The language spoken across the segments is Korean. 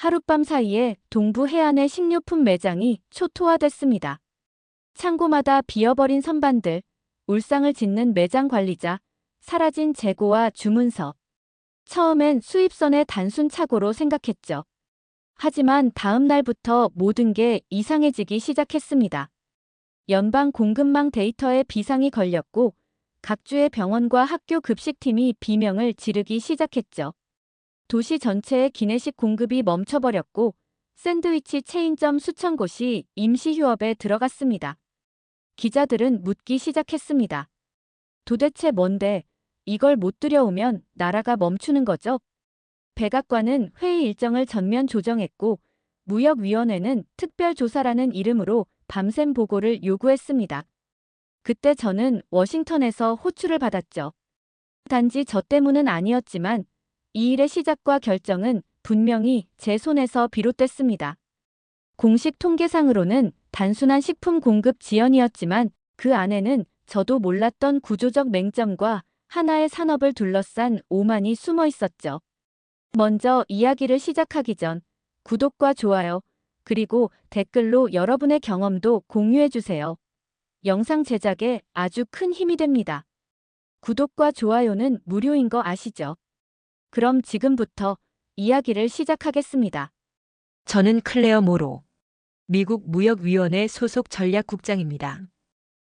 하룻밤 사이에 동부 해안의 식료품 매장이 초토화됐습니다. 창고마다 비어버린 선반들, 울상을 짓는 매장 관리자, 사라진 재고와 주문서. 처음엔 수입선의 단순 착오로 생각했죠. 하지만 다음 날부터 모든 게 이상해지기 시작했습니다. 연방 공급망 데이터에 비상이 걸렸고 각 주의 병원과 학교 급식팀이 비명을 지르기 시작했죠. 도시 전체의 기내식 공급이 멈춰버렸고 샌드위치 체인점 수천 곳이 임시 휴업에 들어갔습니다. 기자들은 묻기 시작했습니다. 도대체 뭔데 이걸 못 들여오면 나라가 멈추는 거죠? 백악관은 회의 일정을 전면 조정했고 무역위원회는 특별조사라는 이름으로 밤샘 보고를 요구했습니다. 그때 저는 워싱턴에서 호출을 받았죠. 단지 저 때문은 아니었지만 이 일의 시작과 결정은 분명히 제 손에서 비롯됐습니다. 공식 통계상으로는 단순한 식품 공급 지연이었지만 그 안에는 저도 몰랐던 구조적 맹점과 하나의 산업을 둘러싼 오만이 숨어 있었죠. 먼저 이야기를 시작하기 전 구독과 좋아요, 그리고 댓글로 여러분의 경험도 공유해주세요. 영상 제작에 아주 큰 힘이 됩니다. 구독과 좋아요는 무료인 거 아시죠? 그럼 지금부터 이야기를 시작하겠습니다. 저는 클레어 모로, 미국 무역위원회 소속 전략국장입니다.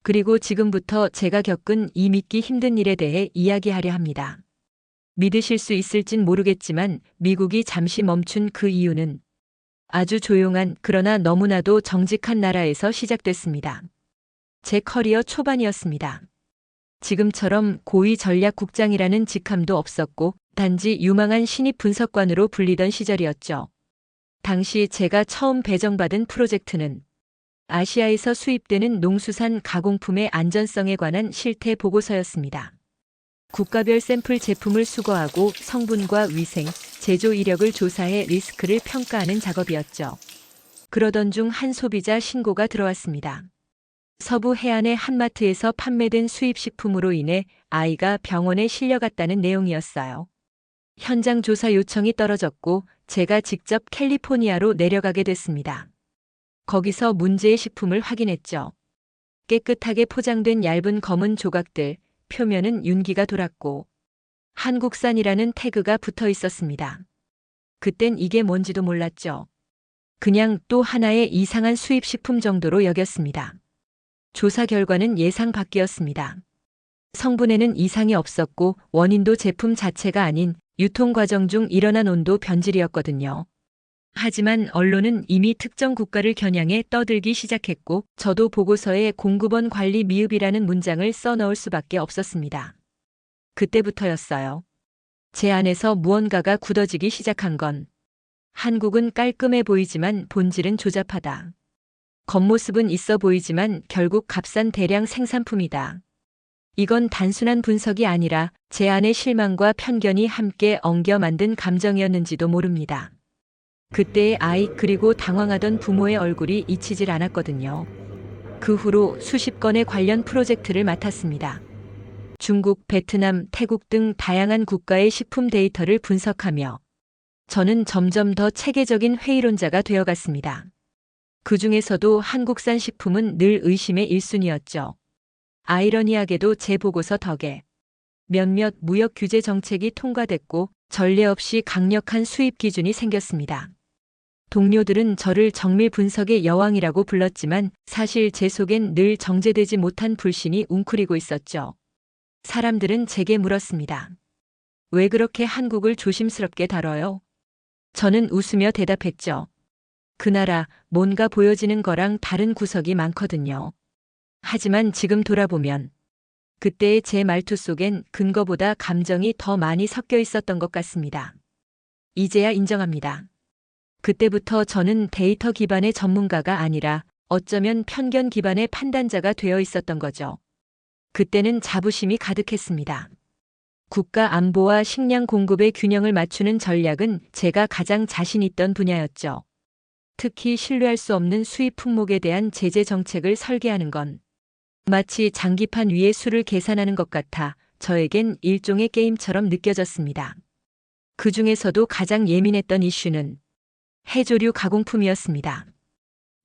그리고 지금부터 제가 겪은 이 믿기 힘든 일에 대해 이야기하려 합니다. 믿으실 수 있을진 모르겠지만 미국이 잠시 멈춘 그 이유는 아주 조용한 그러나 너무나도 정직한 나라에서 시작됐습니다. 제 커리어 초반이었습니다. 지금처럼 고위 전략국장이라는 직함도 없었고 단지 유망한 신입 분석관으로 불리던 시절이었죠. 당시 제가 처음 배정받은 프로젝트는 아시아에서 수입되는 농수산 가공품의 안전성에 관한 실태 보고서였습니다. 국가별 샘플 제품을 수거하고 성분과 위생, 제조 이력을 조사해 리스크를 평가하는 작업이었죠. 그러던 중 한 소비자 신고가 들어왔습니다. 서부 해안의 한 마트에서 판매된 수입식품으로 인해 아이가 병원에 실려갔다는 내용이었어요. 현장 조사 요청이 떨어졌고 제가 직접 캘리포니아로 내려가게 됐습니다. 거기서 문제의 식품을 확인했죠. 깨끗하게 포장된 얇은 검은 조각들, 표면은 윤기가 돌았고 한국산이라는 태그가 붙어 있었습니다. 그땐 이게 뭔지도 몰랐죠. 그냥 또 하나의 이상한 수입식품 정도로 여겼습니다. 조사 결과는 예상 밖이었습니다. 성분에는 이상이 없었고 원인도 제품 자체가 아닌 유통 과정 중 일어난 온도 변질이었거든요. 하지만 언론은 이미 특정 국가를 겨냥해 떠들기 시작했고 저도 보고서에 공급원 관리 미흡이라는 문장을 써넣을 수밖에 없었습니다. 그때부터였어요. 제 안에서 무언가가 굳어지기 시작한 건 한국은 깔끔해 보이지만 본질은 조잡하다. 겉모습은 있어 보이지만 결국 값싼 대량 생산품이다. 이건 단순한 분석이 아니라 제 안의 실망과 편견이 함께 엉겨 만든 감정이었는지도 모릅니다. 그때의 아이 그리고 당황하던 부모의 얼굴이 잊히질 않았거든요. 그 후로 수십 건의 관련 프로젝트를 맡았습니다. 중국, 베트남, 태국 등 다양한 국가의 식품 데이터를 분석하며 저는 점점 더 체계적인 회의론자가 되어갔습니다. 그 중에서도 한국산 식품은 늘 의심의 1순위였죠. 아이러니하게도 제 보고서 덕에 몇몇 무역 규제 정책이 통과됐고 전례 없이 강력한 수입 기준이 생겼습니다. 동료들은 저를 정밀 분석의 여왕이라고 불렀지만 사실 제 속엔 늘 정제되지 못한 불신이 웅크리고 있었죠. 사람들은 제게 물었습니다. 왜 그렇게 한국을 조심스럽게 다뤄요? 저는 웃으며 대답했죠. 그 나라 뭔가 보여지는 거랑 다른 구석이 많거든요. 하지만 지금 돌아보면 그때의 제 말투 속엔 근거보다 감정이 더 많이 섞여 있었던 것 같습니다. 이제야 인정합니다. 그때부터 저는 데이터 기반의 전문가가 아니라 어쩌면 편견 기반의 판단자가 되어 있었던 거죠. 그때는 자부심이 가득했습니다. 국가 안보와 식량 공급의 균형을 맞추는 전략은 제가 가장 자신 있던 분야였죠. 특히 신뢰할 수 없는 수입 품목에 대한 제재 정책을 설계하는 건 마치 장기판 위에 수를 계산하는 것 같아 저에겐 일종의 게임처럼 느껴졌습니다. 그 중에서도 가장 예민했던 이슈는 해조류 가공품이었습니다.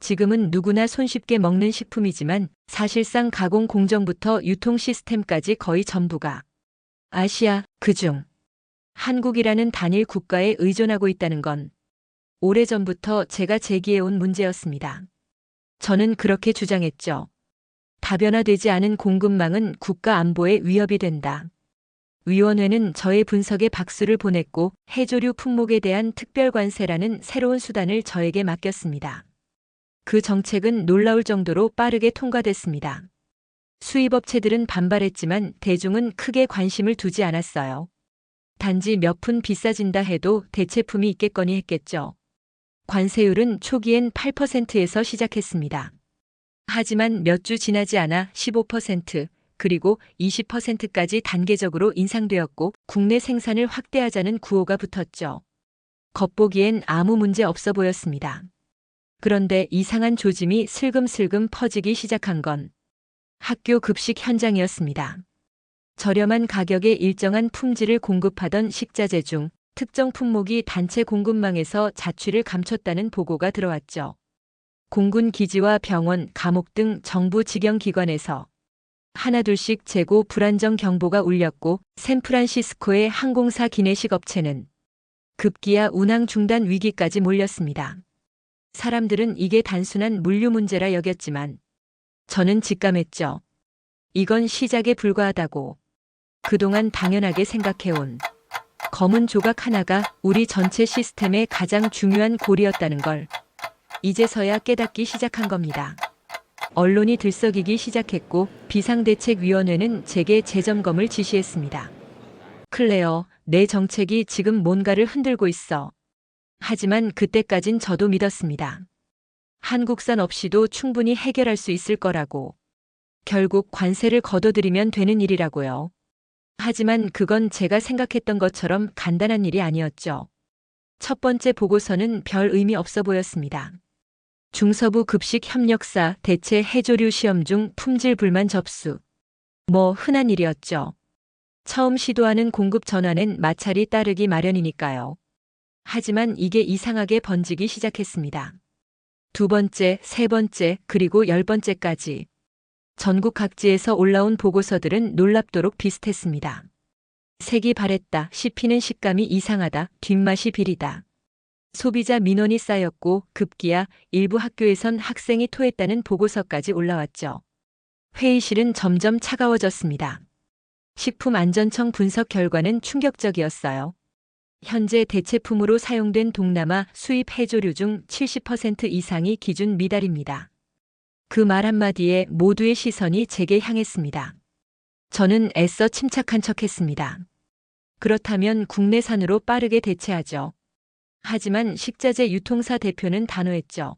지금은 누구나 손쉽게 먹는 식품이지만 사실상 가공 공정부터 유통 시스템까지 거의 전부가 아시아, 그중 한국이라는 단일 국가에 의존하고 있다는 건 오래전부터 제가 제기해온 문제였습니다. 저는 그렇게 주장했죠. 다변화되지 않은 공급망은 국가 안보에 위협이 된다. 위원회는 저의 분석에 박수를 보냈고 해조류 품목에 대한 특별관세라는 새로운 수단을 저에게 맡겼습니다. 그 정책은 놀라울 정도로 빠르게 통과됐습니다. 수입업체들은 반발했지만 대중은 크게 관심을 두지 않았어요. 단지 몇 푼 비싸진다 해도 대체품이 있겠거니 했겠죠. 관세율은 초기엔 8%에서 시작했습니다. 하지만 몇 주 지나지 않아 15%, 그리고 20%까지 단계적으로 인상되었고 국내 생산을 확대하자는 구호가 붙었죠. 겉보기엔 아무 문제 없어 보였습니다. 그런데 이상한 조짐이 슬금슬금 퍼지기 시작한 건 학교 급식 현장이었습니다. 저렴한 가격에 일정한 품질을 공급하던 식자재 중 특정 품목이 단체 공급망에서 자취를 감췄다는 보고가 들어왔죠. 공군 기지와 병원, 감옥 등 정부 직영기관에서 하나둘씩 재고 불안정 경보가 울렸고 샌프란시스코의 항공사 기내식 업체는 급기야 운항 중단 위기까지 몰렸습니다. 사람들은 이게 단순한 물류 문제라 여겼지만 저는 직감했죠. 이건 시작에 불과하다고. 그동안 당연하게 생각해온 검은 조각 하나가 우리 전체 시스템의 가장 중요한 골이었다는 걸 이제서야 깨닫기 시작한 겁니다. 언론이 들썩이기 시작했고 비상대책위원회는 제게 재점검을 지시했습니다. 클레어, 내 정책이 지금 뭔가를 흔들고 있어. 하지만 그때까진 저도 믿었습니다. 한국산 없이도 충분히 해결할 수 있을 거라고. 결국 관세를 걷어들이면 되는 일이라고요. 하지만 그건 제가 생각했던 것처럼 간단한 일이 아니었죠. 첫 번째 보고서는 별 의미 없어 보였습니다. 중서부 급식 협력사 대체 해조류 시험 중 품질 불만 접수. 뭐 흔한 일이었죠. 처음 시도하는 공급 전환엔 마찰이 따르기 마련이니까요. 하지만 이게 이상하게 번지기 시작했습니다. 두 번째, 세 번째, 그리고 10번째까지. 전국 각지에서 올라온 보고서들은 놀랍도록 비슷했습니다. 색이 바랬다, 씹히는 식감이 이상하다, 뒷맛이 비리다. 소비자 민원이 쌓였고 급기야 일부 학교에선 학생이 토했다는 보고서까지 올라왔죠. 회의실은 점점 차가워졌습니다. 식품안전청 분석 결과는 충격적이었어요. 현재 대체품으로 사용된 동남아 수입 해조류 중 70% 이상이 기준 미달입니다. 그 말 한마디에 모두의 시선이 제게 향했습니다. 저는 애써 침착한 척했습니다. 그렇다면 국내산으로 빠르게 대체하죠. 하지만 식자재 유통사 대표는 단호했죠.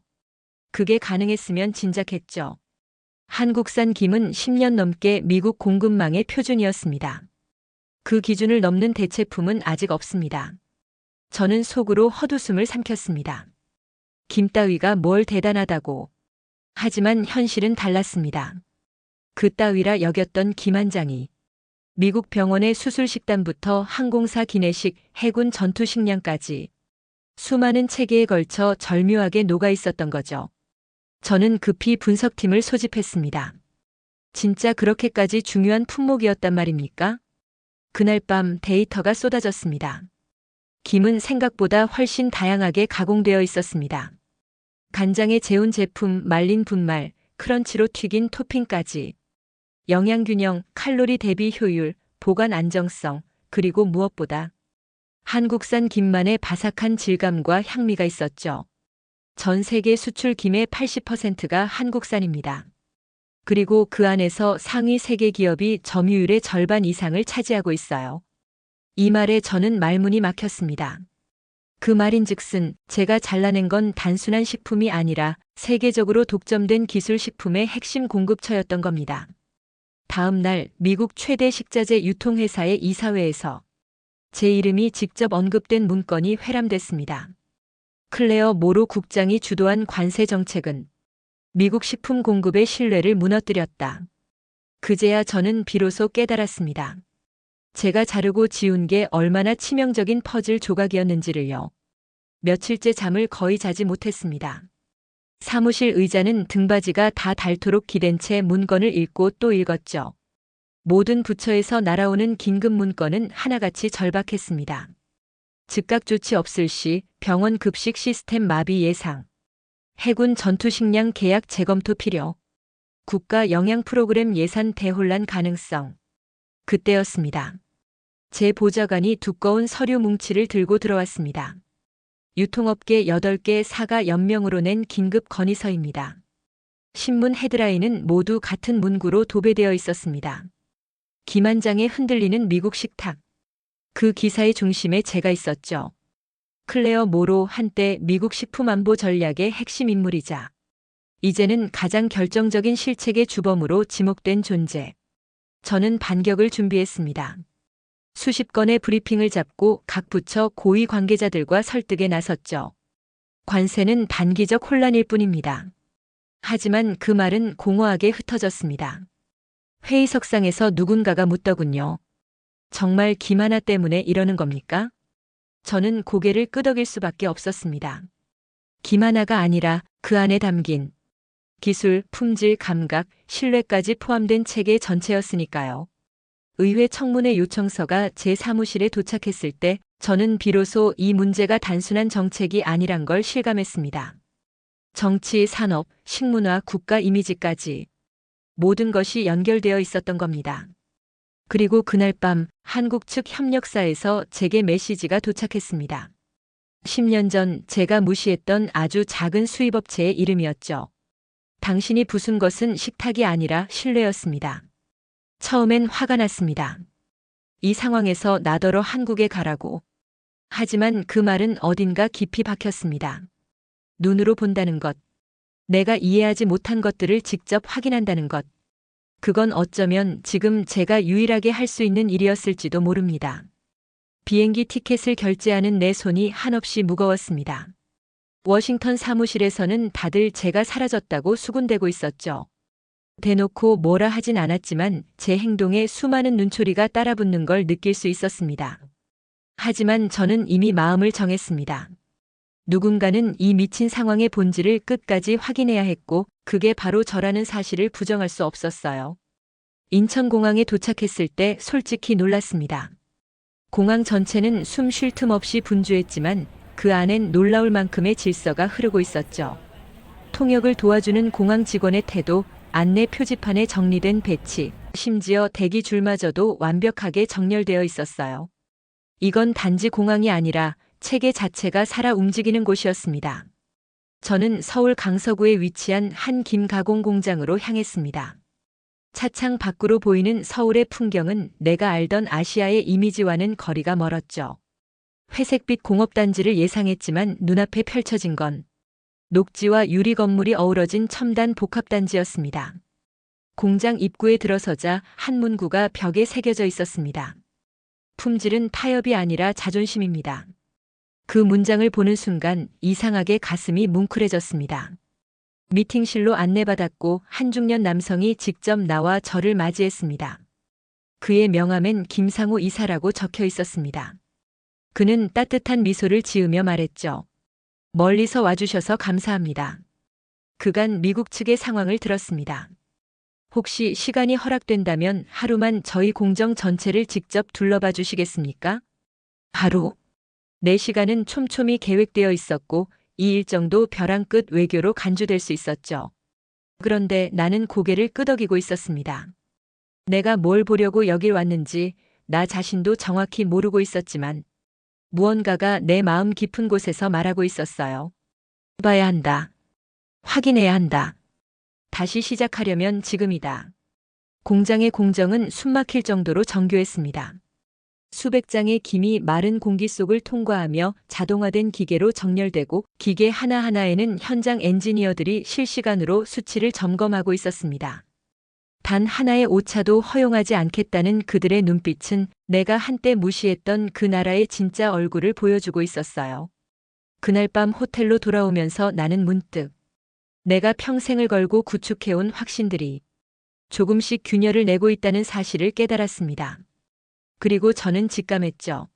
그게 가능했으면 진작했죠. 한국산 김은 10년 넘게 미국 공급망의 표준이었습니다. 그 기준을 넘는 대체품은 아직 없습니다. 저는 속으로 헛웃음을 삼켰습니다. 김 따위가 뭘 대단하다고. 하지만 현실은 달랐습니다. 그 따위라 여겼던 김한장이 미국 병원의 수술식단부터 항공사 기내식, 해군 전투식량까지 수많은 체계에 걸쳐 절묘하게 녹아 있었던 거죠. 저는 급히 분석팀을 소집했습니다. 진짜 그렇게까지 중요한 품목이었단 말입니까? 그날 밤 데이터가 쏟아졌습니다. 김은 생각보다 훨씬 다양하게 가공되어 있었습니다. 간장에 재운 제품, 말린 분말, 크런치로 튀긴 토핑까지. 영양균형, 칼로리 대비 효율, 보관 안정성, 그리고 무엇보다 한국산 김만의 바삭한 질감과 향미가 있었죠. 전 세계 수출 김의 80%가 한국산입니다. 그리고 그 안에서 상위 세계 기업이 점유율의 절반 이상을 차지하고 있어요. 이 말에 저는 말문이 막혔습니다. 그 말인즉슨 제가 잘라낸 건 단순한 식품이 아니라 세계적으로 독점된 기술 식품의 핵심 공급처였던 겁니다. 다음 날 미국 최대 식자재 유통회사의 이사회에서 제 이름이 직접 언급된 문건이 회람됐습니다. 클레어 모로 국장이 주도한 관세 정책은 미국 식품 공급의 신뢰를 무너뜨렸다. 그제야 저는 비로소 깨달았습니다. 제가 자르고 지운 게 얼마나 치명적인 퍼즐 조각이었는지를요. 며칠째 잠을 거의 자지 못했습니다. 사무실 의자는 등받이가 다 닳도록 기댄 채 문건을 읽고 또 읽었죠. 모든 부처에서 날아오는 긴급 문건은 하나같이 절박했습니다. 즉각 조치 없을 시 병원 급식 시스템 마비 예상, 해군 전투식량 계약 재검토 필요, 국가 영양 프로그램 예산 대혼란 가능성. 그때였습니다. 제 보좌관이 두꺼운 서류 뭉치를 들고 들어왔습니다. 유통업계 8개 사가 연명으로 낸 긴급 건의서입니다. 신문 헤드라인은 모두 같은 문구로 도배되어 있었습니다. 기만장에 흔들리는 미국 식탁. 그 기사의 중심에 제가 있었죠. 클레어 모로, 한때 미국 식품안보 전략의 핵심 인물이자 이제는 가장 결정적인 실책의 주범으로 지목된 존재. 저는 반격을 준비했습니다. 수십 건의 브리핑을 잡고 각 부처 고위 관계자들과 설득에 나섰죠. 관세는 단기적 혼란일 뿐입니다. 하지만 그 말은 공허하게 흩어졌습니다. 회의석상에서 누군가가 묻더군요. 정말 김하나 때문에 이러는 겁니까? 저는 고개를 끄덕일 수밖에 없었습니다. 김하나가 아니라 그 안에 담긴 기술, 품질, 감각, 신뢰까지 포함된 체계 전체였으니까요. 의회 청문회 요청서가 제 사무실에 도착했을 때 저는 비로소 이 문제가 단순한 정책이 아니란 걸 실감했습니다. 정치, 산업, 식문화, 국가 이미지까지 모든 것이 연결되어 있었던 겁니다. 그리고 그날 밤 한국 측 협력사에서 제게 메시지가 도착했습니다. 10년 전 제가 무시했던 아주 작은 수입업체의 이름이었죠. 당신이 부순 것은 식탁이 아니라 신뢰였습니다. 처음엔 화가 났습니다. 이 상황에서 나더러 한국에 가라고. 하지만 그 말은 어딘가 깊이 박혔습니다. 눈으로 본다는 것, 내가 이해하지 못한 것들을 직접 확인한다는 것, 그건 어쩌면 지금 제가 유일하게 할 수 있는 일이었을지도 모릅니다. 비행기 티켓을 결제하는 내 손이 한없이 무거웠습니다. 워싱턴 사무실에서는 다들 제가 사라졌다고 수군대고 있었죠. 대놓고 뭐라 하진 않았지만 제 행동에 수많은 눈초리가 따라붙는 걸 느낄 수 있었습니다. 하지만 저는 이미 마음을 정했습니다. 누군가는 이 미친 상황의 본질을 끝까지 확인해야 했고 그게 바로 저라는 사실을 부정할 수 없었어요. 인천공항에 도착했을 때 솔직히 놀랐습니다. 공항 전체는 숨 쉴 틈 없이 분주했지만 그 안엔 놀라울 만큼의 질서가 흐르고 있었죠. 통역을 도와주는 공항 직원의 태도, 안내 표지판에 정리된 배치, 심지어 대기 줄마저도 완벽하게 정렬되어 있었어요. 이건 단지 공항이 아니라 체계 자체가 살아 움직이는 곳이었습니다. 저는 서울 강서구에 위치한 한 김가공 공장으로 향했습니다. 차창 밖으로 보이는 서울의 풍경은 내가 알던 아시아의 이미지와는 거리가 멀었죠. 회색빛 공업단지를 예상했지만 눈앞에 펼쳐진 건 녹지와 유리 건물이 어우러진 첨단 복합단지였습니다. 공장 입구에 들어서자 한 문구가 벽에 새겨져 있었습니다. 품질은 타협이 아니라 자존심입니다. 그 문장을 보는 순간 이상하게 가슴이 뭉클해졌습니다. 미팅실로 안내받았고 한 중년 남성이 직접 나와 저를 맞이했습니다. 그의 명함엔 김상우 이사라고 적혀 있었습니다. 그는 따뜻한 미소를 지으며 말했죠. 멀리서 와주셔서 감사합니다. 그간 미국 측의 상황을 들었습니다. 혹시 시간이 허락된다면 하루만 저희 공정 전체를 직접 둘러봐 주시겠습니까? 하루. 4시간은 촘촘히 계획되어 있었고 이 일정도 벼랑 끝 외교로 간주될 수 있었죠. 그런데 나는 고개를 끄덕이고 있었습니다. 내가 뭘 보려고 여길 왔는지 나 자신도 정확히 모르고 있었지만 무언가가 내 마음 깊은 곳에서 말하고 있었어요. 봐야 한다. 확인해야 한다. 다시 시작하려면 지금이다. 공장의 공정은 숨막힐 정도로 정교했습니다. 수백 장의 김이 마른 공기 속을 통과하며 자동화된 기계로 정렬되고 기계 하나하나에는 현장 엔지니어들이 실시간으로 수치를 점검하고 있었습니다. 단 하나의 오차도 허용하지 않겠다는 그들의 눈빛은 내가 한때 무시했던 그 나라의 진짜 얼굴을 보여주고 있었어요. 그날 밤 호텔로 돌아오면서 나는 문득 내가 평생을 걸고 구축해온 확신들이 조금씩 균열을 내고 있다는 사실을 깨달았습니다. 그리고 저는 직감했죠.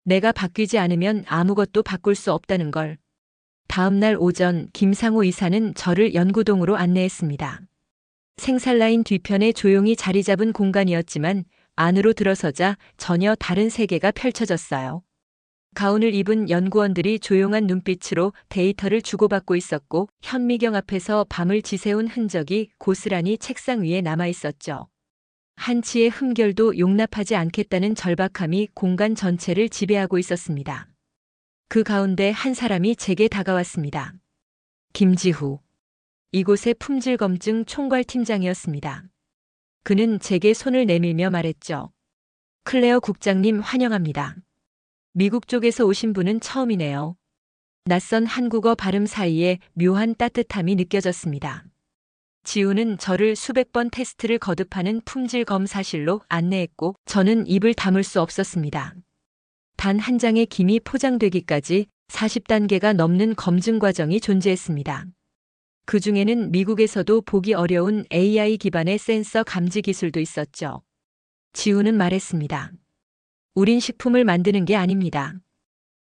내가 바뀌지 않으면 아무것도 바꿀 수 없다는 걸. 다음 날 오전 김상호 이사는 저를 연구동으로 안내했습니다. 생산라인 뒤편에 조용히 자리 잡은 공간이었지만 안으로 들어서자 전혀 다른 세계가 펼쳐졌어요. 가운을 입은 연구원들이 조용한 눈빛으로 데이터를 주고받고 있었고 현미경 앞에서 밤을 지새운 흔적이 고스란히 책상 위에 남아 있었죠. 한치의 흠결도 용납하지 않겠다는 절박함이 공간 전체를 지배하고 있었습니다. 그 가운데 한 사람이 제게 다가왔습니다. 김지후. 이곳의 품질검증 총괄팀장이었습니다. 그는 제게 손을 내밀며 말했죠. 클레어 국장님 환영합니다. 미국 쪽에서 오신 분은 처음이네요. 낯선 한국어 발음 사이에 묘한 따뜻함이 느껴졌습니다. 지우는 저를 수백 번 테스트를 거듭하는 품질 검사실로 안내했고 저는 입을 다물 수 없었습니다. 단 한 장의 김이 포장되기까지 40단계가 넘는 검증 과정이 존재했습니다. 그 중에는 미국에서도 보기 어려운 AI 기반의 센서 감지 기술도 있었죠. 지우는 말했습니다. 우린 식품을 만드는 게 아닙니다.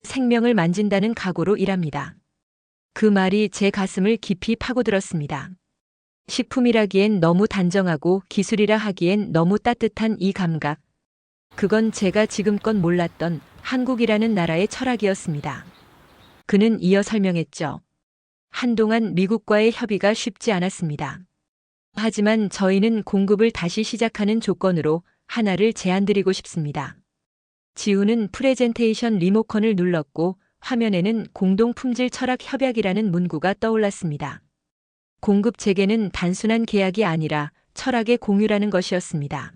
생명을 만진다는 각오로 일합니다. 그 말이 제 가슴을 깊이 파고들었습니다. 식품이라기엔 너무 단정하고 기술이라 하기엔 너무 따뜻한 이 감각. 그건 제가 지금껏 몰랐던 한국이라는 나라의 철학이었습니다. 그는 이어 설명했죠. 한동안 미국과의 협의가 쉽지 않았습니다. 하지만 저희는 공급을 다시 시작하는 조건으로 하나를 제안드리고 싶습니다. 지우는 프레젠테이션 리모컨을 눌렀고 화면에는 공동품질 철학 협약이라는 문구가 떠올랐습니다. 공급 재개는 단순한 계약이 아니라 철학의 공유라는 것이었습니다.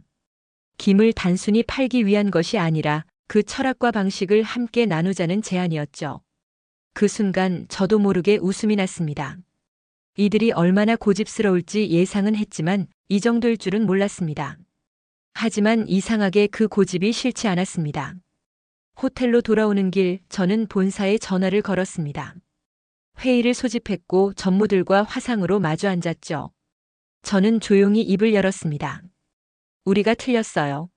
김을 단순히 팔기 위한 것이 아니라 그 철학과 방식을 함께 나누자는 제안이었죠. 그 순간 저도 모르게 웃음이 났습니다. 이들이 얼마나 고집스러울지 예상은 했지만 이 정도일 줄은 몰랐습니다. 하지만 이상하게 그 고집이 싫지 않았습니다. 호텔로 돌아오는 길 저는 본사에 전화를 걸었습니다. 회의를 소집했고 전무들과 화상으로 마주 앉았죠. 저는 조용히 입을 열었습니다. 우리가 틀렸어요.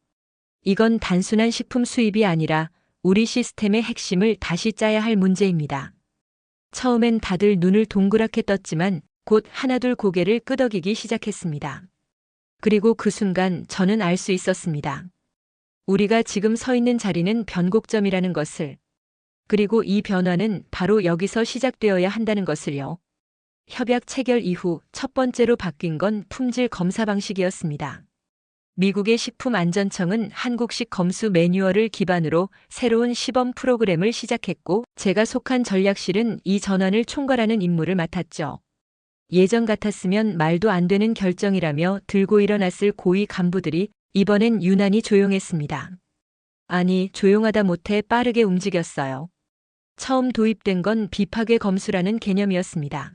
이건 단순한 식품 수입이 아니라 우리 시스템의 핵심을 다시 짜야 할 문제입니다. 처음엔 다들 눈을 동그랗게 떴지만 곧 하나둘 고개를 끄덕이기 시작했습니다. 그리고 그 순간 저는 알 수 있었습니다. 우리가 지금 서 있는 자리는 변곡점이라는 것을. 그리고 이 변화는 바로 여기서 시작되어야 한다는 것을요. 협약 체결 이후 첫 번째로 바뀐 건 품질 검사 방식이었습니다. 미국의 식품안전청은 한국식 검수 매뉴얼을 기반으로 새로운 시범 프로그램을 시작했고 제가 속한 전략실은 이 전환을 총괄하는 임무를 맡았죠. 예전 같았으면 말도 안 되는 결정이라며 들고 일어났을 고위 간부들이 이번엔 유난히 조용했습니다. 아니, 조용하다 못해 빠르게 움직였어요. 처음 도입된 건 비파괴 검수라는 개념이었습니다.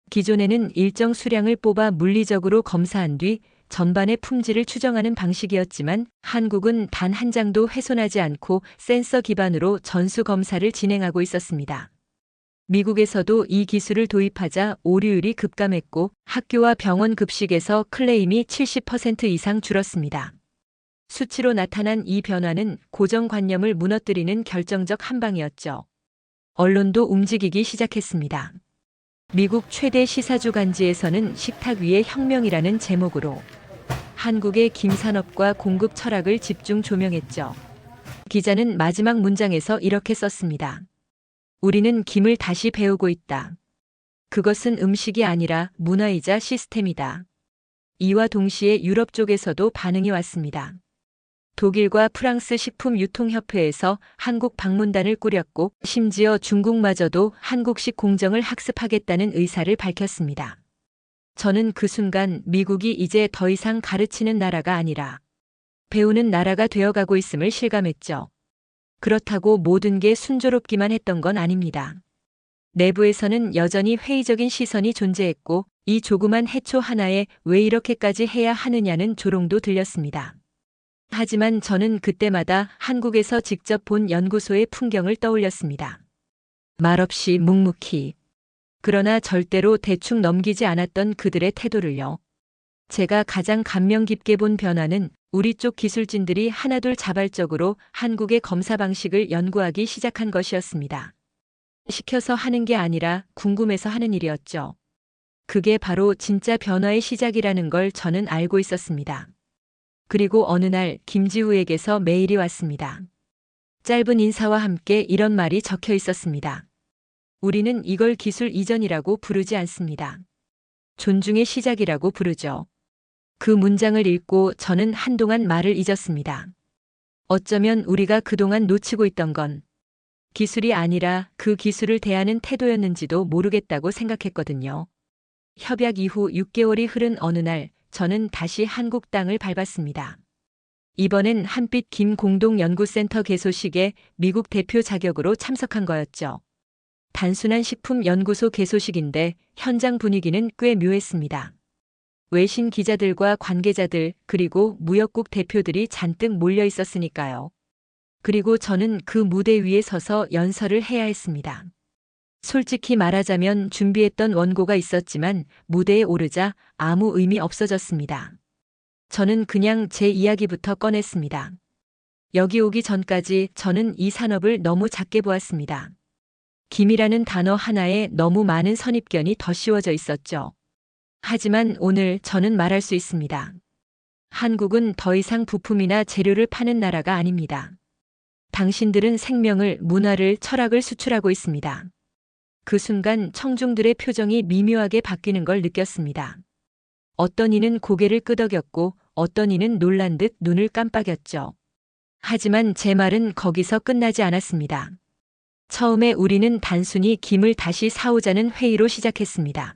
기존에는 일정 수량을 뽑아 물리적으로 검사한 뒤 전반의 품질을 추정하는 방식이었지만 한국은 단 한 장도 훼손하지 않고 센서 기반으로 전수 검사를 진행하고 있었습니다. 미국에서도 이 기술을 도입하자 오류율이 급감했고 학교와 병원 급식에서 클레임이 70% 이상 줄었습니다. 수치로 나타난 이 변화는 고정관념을 무너뜨리는 결정적 한방이었죠. 언론도 움직이기 시작했습니다. 미국 최대 시사주간지에서는 식탁 위의 혁명이라는 제목으로 한국의 김산업과 공급 철학을 집중 조명했죠. 기자는 마지막 문장에서 이렇게 썼습니다. 우리는 김을 다시 배우고 있다. 그것은 음식이 아니라 문화이자 시스템이다. 이와 동시에 유럽 쪽에서도 반응이 왔습니다. 독일과 프랑스 식품유통협회에서 한국 방문단을 꾸렸고 심지어 중국마저도 한국식 공정을 학습하겠다는 의사를 밝혔습니다. 저는 그 순간 미국이 이제 더 이상 가르치는 나라가 아니라 배우는 나라가 되어가고 있음을 실감했죠. 그렇다고 모든 게 순조롭기만 했던 건 아닙니다. 내부에서는 여전히 회의적인 시선이 존재했고 이 조그만 해초 하나에 왜 이렇게까지 해야 하느냐는 조롱도 들렸습니다. 하지만 저는 그때마다 한국에서 직접 본 연구소의 풍경을 떠올렸습니다. 말없이 묵묵히. 그러나 절대로 대충 넘기지 않았던 그들의 태도를요. 제가 가장 감명 깊게 본 변화는 우리 쪽 기술진들이 하나둘 자발적으로 한국의 검사 방식을 연구하기 시작한 것이었습니다. 시켜서 하는 게 아니라 궁금해서 하는 일이었죠. 그게 바로 진짜 변화의 시작이라는 걸 저는 알고 있었습니다. 그리고 어느 날 김지우에게서 메일이 왔습니다. 짧은 인사와 함께 이런 말이 적혀 있었습니다. 우리는 이걸 기술 이전이라고 부르지 않습니다. 존중의 시작이라고 부르죠. 그 문장을 읽고 저는 한동안 말을 잊었습니다. 어쩌면 우리가 그동안 놓치고 있던 건 기술이 아니라 그 기술을 대하는 태도였는지도 모르겠다고 생각했거든요. 협약 이후 6개월이 흐른 어느 날 저는 다시 한국 땅을 밟았습니다. 이번엔 한빛 김 공동연구센터 개소식에 미국 대표 자격으로 참석한 거였죠. 단순한 식품연구소 개소식인데 현장 분위기는 꽤 묘했습니다. 외신 기자들과 관계자들 그리고 무역국 대표들이 잔뜩 몰려 있었으니까요. 그리고 저는 그 무대 위에 서서 연설을 해야 했습니다. 솔직히 말하자면 준비했던 원고가 있었지만 무대에 오르자 아무 의미 없어졌습니다. 저는 그냥 제 이야기부터 꺼냈습니다. 여기 오기 전까지 저는 이 산업을 너무 작게 보았습니다. 김이라는 단어 하나에 너무 많은 선입견이 덧씌워져 있었죠. 하지만 오늘 저는 말할 수 있습니다. 한국은 더 이상 부품이나 재료를 파는 나라가 아닙니다. 당신들은 생명을, 문화를, 철학을 수출하고 있습니다. 그 순간 청중들의 표정이 미묘하게 바뀌는 걸 느꼈습니다. 어떤 이는 고개를 끄덕였고 어떤 이는 놀란 듯 눈을 깜빡였죠. 하지만 제 말은 거기서 끝나지 않았습니다. 처음에 우리는 단순히 김을 다시 사오자는 회의로 시작했습니다.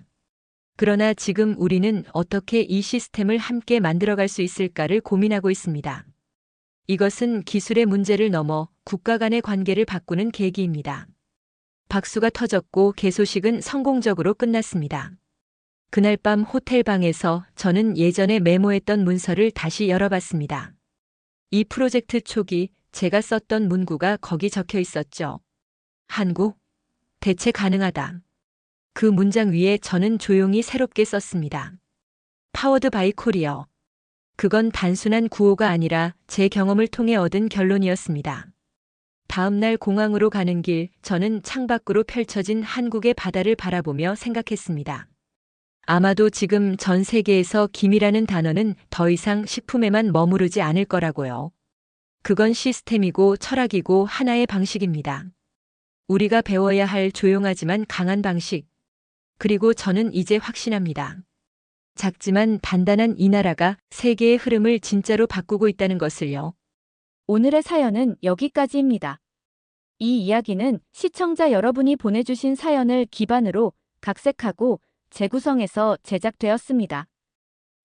그러나 지금 우리는 어떻게 이 시스템을 함께 만들어갈 수 있을까를 고민하고 있습니다. 이것은 기술의 문제를 넘어 국가 간의 관계를 바꾸는 계기입니다. 박수가 터졌고 개소식은 성공적으로 끝났습니다. 그날 밤 호텔 방에서 저는 예전에 메모했던 문서를 다시 열어봤습니다. 이 프로젝트 초기 제가 썼던 문구가 거기 적혀 있었죠. 한국, 대체 가능하다. 그 문장 위에 저는 조용히 새롭게 썼습니다. 파워드 바이 코리어. 그건 단순한 구호가 아니라 제 경험을 통해 얻은 결론이었습니다. 다음 날 공항으로 가는 길, 저는 창밖으로 펼쳐진 한국의 바다를 바라보며 생각했습니다. 아마도 지금 전 세계에서 김이라는 단어는 더 이상 식품에만 머무르지 않을 거라고요. 그건 시스템이고 철학이고 하나의 방식입니다. 우리가 배워야 할 조용하지만 강한 방식. 그리고 저는 이제 확신합니다. 작지만 단단한 이 나라가 세계의 흐름을 진짜로 바꾸고 있다는 것을요. 오늘의 사연은 여기까지입니다. 이 이야기는 시청자 여러분이 보내주신 사연을 기반으로 각색하고 재구성해서 제작되었습니다.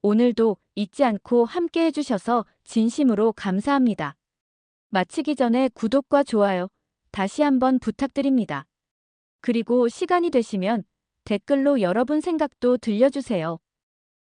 오늘도 잊지 않고 함께 해주셔서 진심으로 감사합니다. 마치기 전에 구독과 좋아요 다시 한번 부탁드립니다. 그리고 시간이 되시면 댓글로 여러분 생각도 들려주세요.